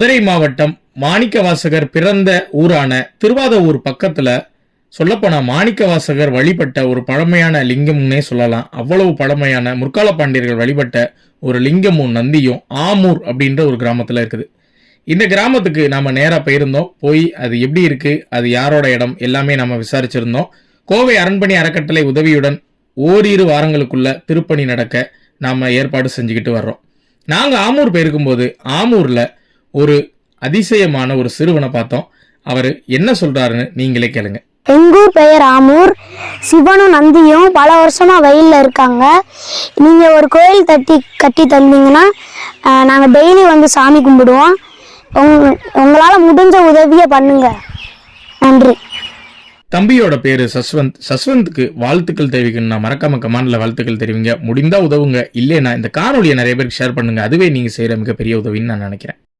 மதுரை மாவட்டம் மாணிக்கவாசகர் பிறந்த ஊரான திருவாதவூர் பக்கத்துல சொல்லப்போனா மாணிக்கவாசகர் வழிபட்ட ஒரு பழமையான லிங்கம்னே சொல்லலாம். அவ்வளவு பழமையான முற்கால பாண்டியர்கள் வழிபட்ட ஒரு லிங்கமும் நந்தியும் ஆமூர் அப்படின்ற ஒரு கிராமத்துல இருக்குது. இந்த கிராமத்துக்கு நாம நேரா போயிருந்தோம். போய் அது எப்படி இருக்கு, அது யாரோட இடம் எல்லாமே நம்ம விசாரிச்சிருந்தோம். கோவை அரண்மனை அறக்கட்டளை உதவியுடன் ஓரிரு வாரங்களுக்குள்ள திருப்பணி நடக்க நாம ஏற்பாடு செஞ்சுக்கிட்டு வர்றோம். நாங்க ஆமூர் போயிருக்கும்போது ஆமூர்ல ஒரு அதிசயமான ஒரு சிறுவனை பார்த்தோம். அவரு என்ன சொல்றாருன்னு நீங்களே கேளுங்க. எங்கூர் பெயர் ஆமூர். சிவனும் நந்தியும் பல வருஷமா வயல்ல இருக்காங்க. நீங்க ஒரு கோயில் கட்டி தந்தீங்கன்னா நாங்க டெய்லி வந்து சாமி கும்பிடுவோம். உங்களால முடிஞ்ச உதவியை பண்ணுங்க. நன்றி. தம்பியோட பேரு சஸ்வந்த். சஸ்வந்த்க்கு வாழ்த்துக்கள் தெரிவிக்கணும்னா மறக்காம கமெண்ட்ல வாழ்த்துக்கள் தெரிவிங்க. முடிந்தா உதவுங்க, இல்லைன்னா இந்த காணொலியை நிறைய பேருக்கு ஷேர் பண்ணுங்க. அதுவே நீங்க செய்யற மிகப்பெரிய உதவின்னு நான் நினைக்கிறேன்.